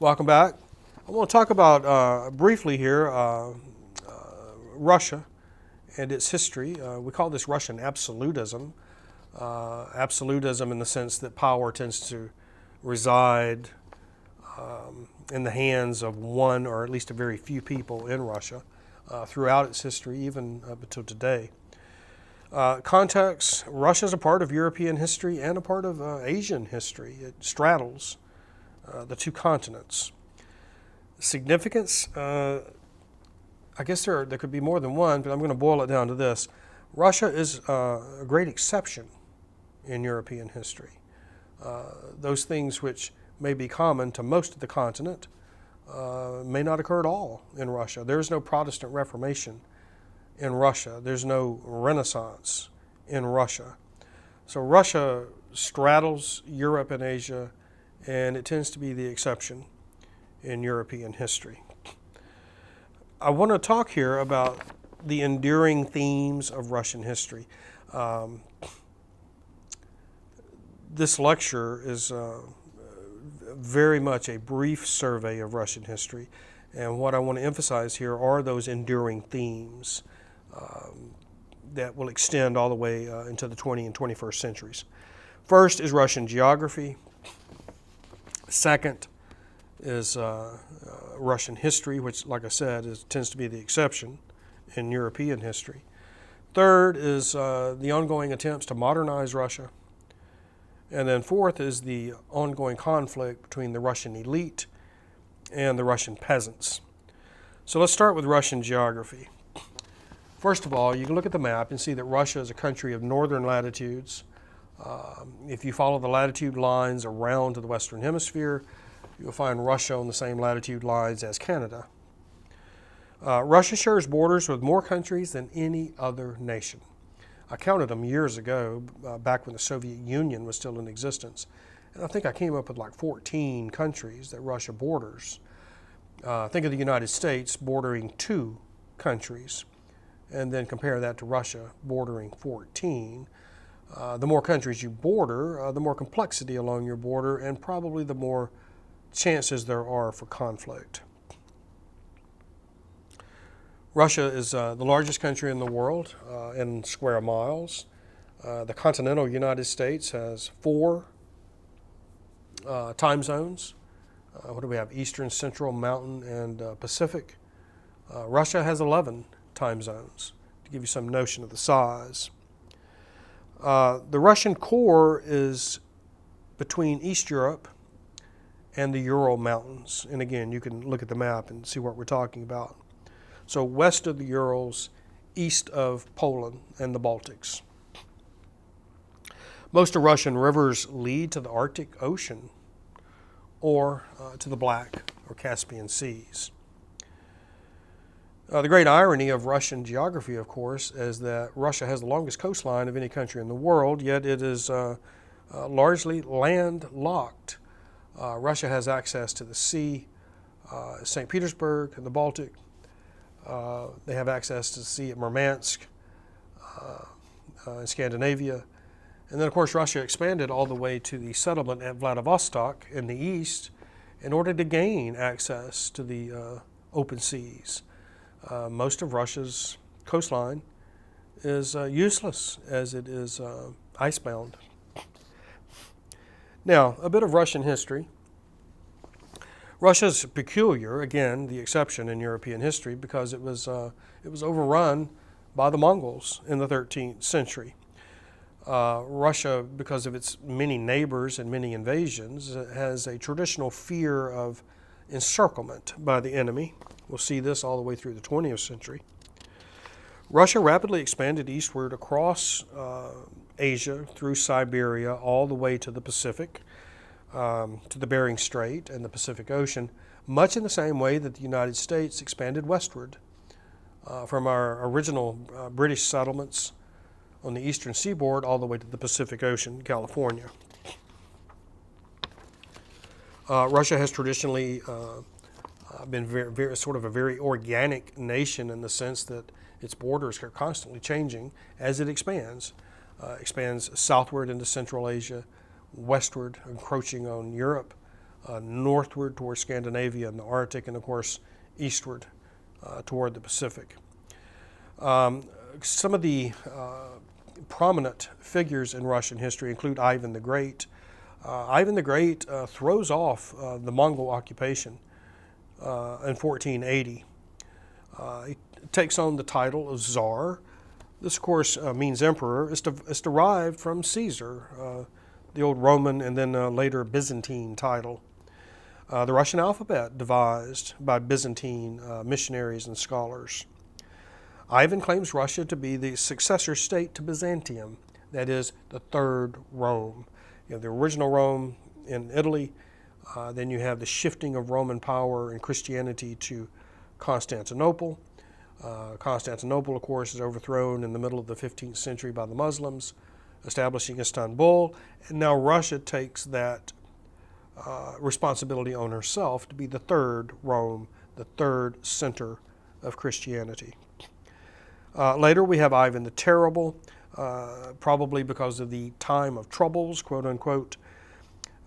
Welcome back. I want to talk about briefly here Russia and its history. We call this Russian absolutism. Absolutism in the sense that power tends to reside in the hands of one or at least a very few people in Russia throughout its history, even up until today. Context, Russia is a part of European history and a part of Asian history. It straddles the two continents. Significance, I guess there could be more than one, but I'm going to boil it down to this. Russia is a great exception in European history. Those things which may be common to most of the continent may not occur at all in Russia. There's no Protestant Reformation in Russia. There's no Renaissance in Russia. So Russia straddles Europe and Asia, and it tends to be the exception in European history. I want to talk here about the enduring themes of Russian history. This lecture is very much a brief survey of Russian history, and what I want to emphasize here are those enduring themes that will extend all the way into the 20th and 21st centuries. First is Russian geography. Second is Russian history, which, like I said, tends to be the exception in European history. Third is the ongoing attempts to modernize Russia. And then fourth is the ongoing conflict between the Russian elite and the Russian peasants. So let's start with Russian geography. First of all, you can look at the map and see that Russia is a country of northern latitudes. If you follow the latitude lines around to the Western Hemisphere, you'll find Russia on the same latitude lines as Canada. Russia shares borders with more countries than any other nation. I counted them years ago, back when the Soviet Union was still in existence. And I think I came up with like 14 countries that Russia borders. Think of the United States bordering 2 countries, and then compare that to Russia bordering 14. The more countries you border, the more complexity along your border, and probably the more chances there are for conflict. Russia is the largest country in the world in square miles. The continental United States has 4 time zones. What do we have? Eastern, Central, Mountain, and Pacific. Russia has 11 time zones, to give you some notion of the size. The Russian core is between East Europe and the Ural Mountains. And again, you can look at the map and see what we're talking about. So west of the Urals, east of Poland and the Baltics. Most of Russian rivers lead to the Arctic Ocean or to the Black or Caspian Seas. The great irony of Russian geography, of course, is that Russia has the longest coastline of any country in the world, yet it is largely landlocked. Russia has access to the sea, St. Petersburg and the Baltic. They have access to the sea at Murmansk in Scandinavia. And then, of course, Russia expanded all the way to the settlement at Vladivostok in the east in order to gain access to the open seas. Most of Russia's coastline is useless as it is icebound. Now, a bit of Russian history. Russia's peculiar, again, the exception in European history, because it was overrun by the Mongols in the 13th century. Russia, because of its many neighbors and many invasions, has a traditional fear of encirclement by the enemy. We'll see this all the way through the 20th century. Russia rapidly expanded eastward across Asia, through Siberia, all the way to the Pacific, to the Bering Strait and the Pacific Ocean, much in the same way that the United States expanded westward from our original British settlements on the eastern seaboard all the way to the Pacific Ocean, California. Russia has traditionally been very, sort of a very organic nation in the sense that its borders are constantly changing as it expands. Expands southward into Central Asia, westward, encroaching on Europe, northward toward Scandinavia and the Arctic, and of course eastward toward the Pacific. Some of the prominent figures in Russian history include Ivan the Great. Ivan the Great throws off the Mongol occupation in 1480. He takes on the title of Tsar. This, of course, means emperor. It's derived from Caesar, the old Roman and then later Byzantine title. The Russian alphabet devised by Byzantine missionaries and scholars. Ivan claims Russia to be the successor state to Byzantium, that is, the third Rome. You have the original Rome in Italy, then you have the shifting of Roman power and Christianity to Constantinople. Constantinople, of course, is overthrown in the middle of the 15th century by the Muslims, establishing Istanbul, and now Russia takes that responsibility on herself to be the third Rome, the third center of Christianity. Later we have Ivan the Terrible, probably because of the time of troubles, quote unquote,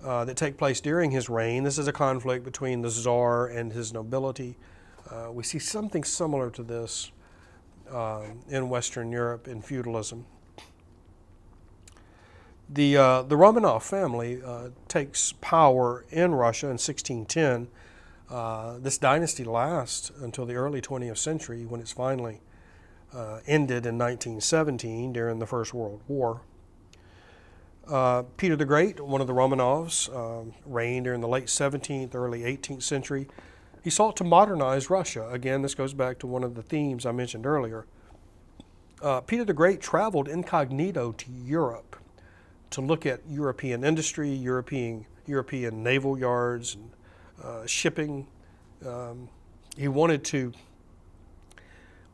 that take place during his reign. This is a conflict between the Tsar and his nobility. We see something similar to this in Western Europe in feudalism. The Romanov family takes power in Russia in 1610. This dynasty lasts until the early 20th century, when it's finally ended in 1917 during the First World War. Peter the Great, one of the Romanovs, reigned during the late 17th, early 18th century. He sought to modernize Russia. Again, this goes back to one of the themes I mentioned earlier. Peter the Great traveled incognito to Europe to look at European industry, European naval yards, and shipping. He wanted to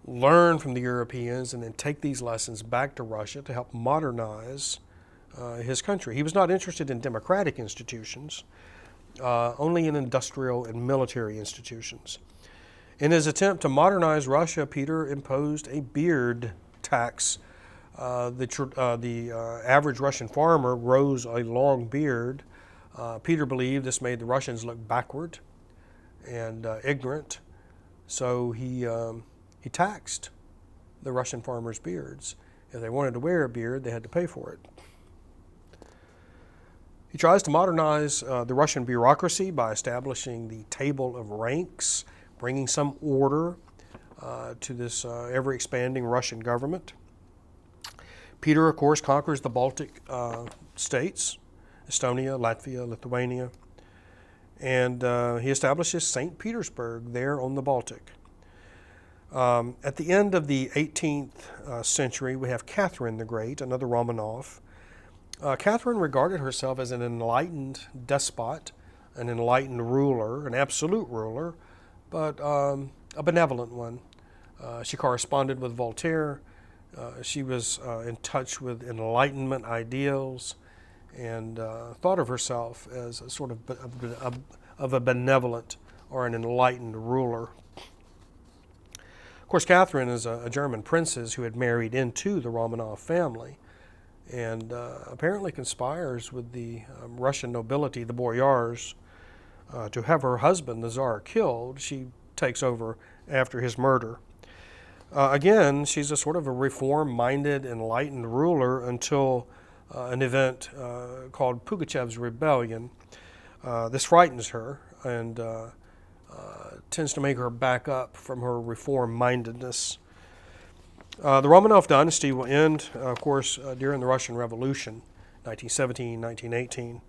learn from the Europeans and then take these lessons back to Russia to help modernize his country. He was not interested in democratic institutions, only in industrial and military institutions. In his attempt to modernize Russia, Peter imposed a beard tax. The average Russian farmer grows a long beard. Peter believed this made the Russians look backward and ignorant, so he taxed the Russian farmers' beards. If they wanted to wear a beard, they had to pay for it. He tries to modernize the Russian bureaucracy by establishing the table of ranks, bringing some order to this ever-expanding Russian government. Peter, of course, conquers the Baltic states, Estonia, Latvia, Lithuania, and he establishes St. Petersburg there on the Baltic. At the end of the 18th century, we have Catherine the Great, another Romanov. Catherine regarded herself as an enlightened despot, an enlightened ruler, an absolute ruler, but a benevolent one. She corresponded with Voltaire. She was in touch with Enlightenment ideals and thought of herself as a sort of a benevolent or an enlightened ruler. Of course, Catherine is a German princess who had married into the Romanov family and apparently conspires with the Russian nobility, the boyars, to have her husband, the Tsar, killed. She takes over after his murder. Again, she's a sort of a reform-minded, enlightened ruler until an event called Pugachev's Rebellion. This frightens her and tends to make her back up from her reform-mindedness. The Romanov dynasty will end, of course, during the Russian Revolution, 1917, 1918.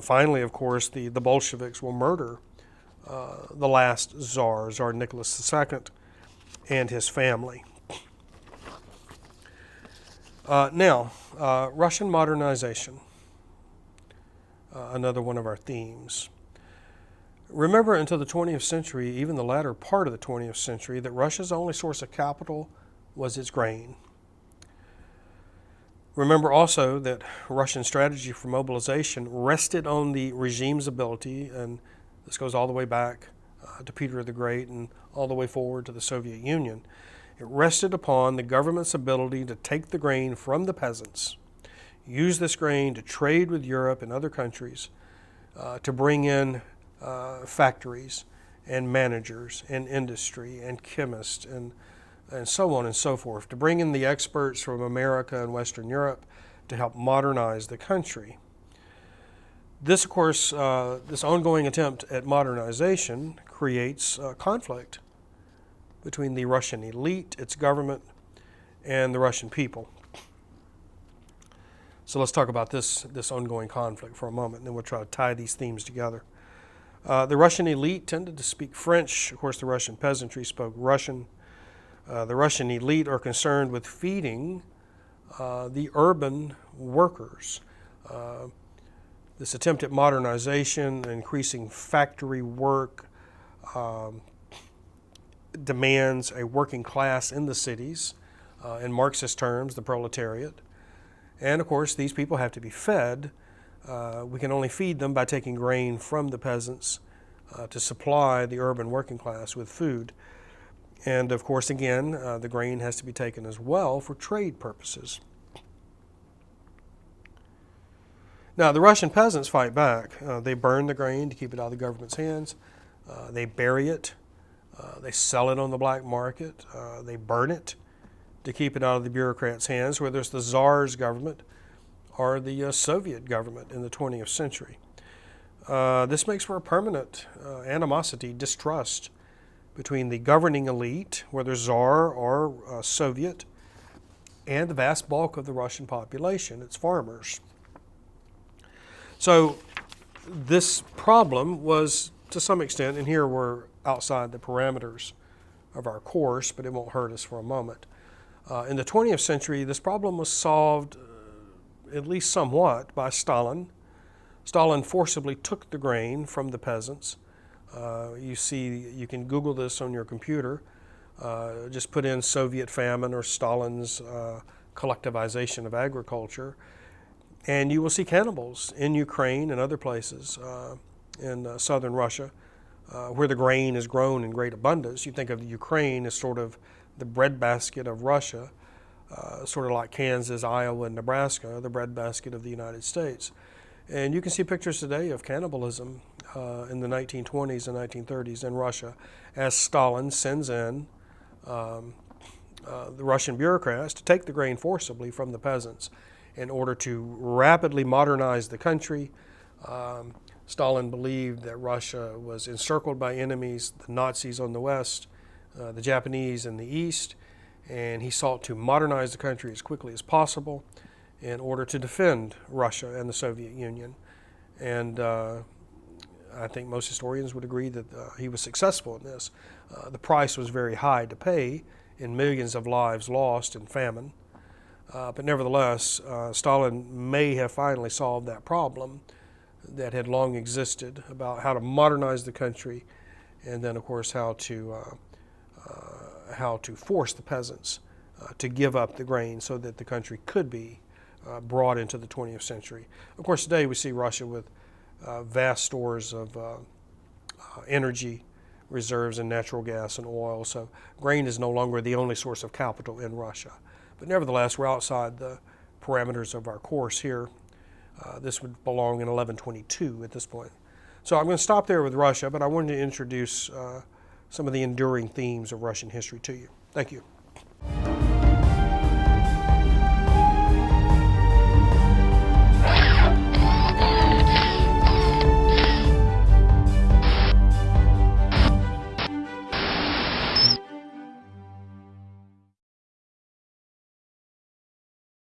Finally, of course, the Bolsheviks will murder the last Tsar, Tsar Nicholas II, and his family. Now, Russian modernization, another one of our themes. Remember, until the 20th century, even the latter part of the 20th century, that Russia's only source of capital was its grain. Remember also that Russian strategy for mobilization rested on the regime's ability, and this goes all the way back to Peter the Great and all the way forward to the Soviet Union. It rested upon the government's ability to take the grain from the peasants, use this grain to trade with Europe and other countries, to bring in factories and managers and industry and chemists and so on and so forth, to bring in the experts from America and Western Europe to help modernize the country. This, of course, this ongoing attempt at modernization creates conflict between the Russian elite, its government, and the Russian people. So let's talk about this ongoing conflict for a moment, and then we'll try to tie these themes together. The Russian elite tended to speak French. Of course, the Russian peasantry spoke Russian. The Russian elite are concerned with feeding the urban workers. This attempt at modernization, increasing factory work, demands a working class in the cities, in Marxist terms, the proletariat. And of course, these people have to be fed. We can only feed them by taking grain from the peasants to supply the urban working class with food. And of course, again, the grain has to be taken as well for trade purposes. Now, the Russian peasants fight back. They burn the grain to keep it out of the government's hands. They bury it. They sell it on the black market. They burn it to keep it out of the bureaucrats' hands, whether it's the Tsar's government or the Soviet government in the 20th century. This makes for a permanent animosity, distrust between the governing elite, whether Tsar or Soviet, and the vast bulk of the Russian population, its farmers. So this problem was, to some extent, and here we're outside the parameters of our course, but it won't hurt us for a moment. In the 20th century, this problem was solved, at least somewhat, by Stalin. Stalin forcibly took the grain from the peasants. You can Google this on your computer. Just put in Soviet famine or Stalin's collectivization of agriculture, and you will see cannibals in Ukraine and other places in southern Russia where the grain is grown in great abundance. You think of Ukraine as sort of the breadbasket of Russia, sort of like Kansas, Iowa, and Nebraska, the breadbasket of the United States. And you can see pictures today of cannibalism in the 1920s and 1930s in Russia as Stalin sends in the Russian bureaucrats to take the grain forcibly from the peasants in order to rapidly modernize the country. Stalin believed that Russia was encircled by enemies, the Nazis on the west, the Japanese in the east, and he sought to modernize the country as quickly as possible in order to defend Russia and the Soviet Union. And I think most historians would agree that he was successful in this. The price was very high to pay in millions of lives lost in famine. But nevertheless, Stalin may have finally solved that problem that had long existed about how to modernize the country, and then, of course, how to force the peasants to give up the grain so that the country could be brought into the 20th century. Of course, today we see Russia with vast stores of energy reserves in natural gas and oil, so grain is no longer the only source of capital in Russia. But nevertheless, we're outside the parameters of our course here. This would belong in 1122 at this point. So I'm going to stop there with Russia, but I wanted to introduce some of the enduring themes of Russian history to you. Thank you.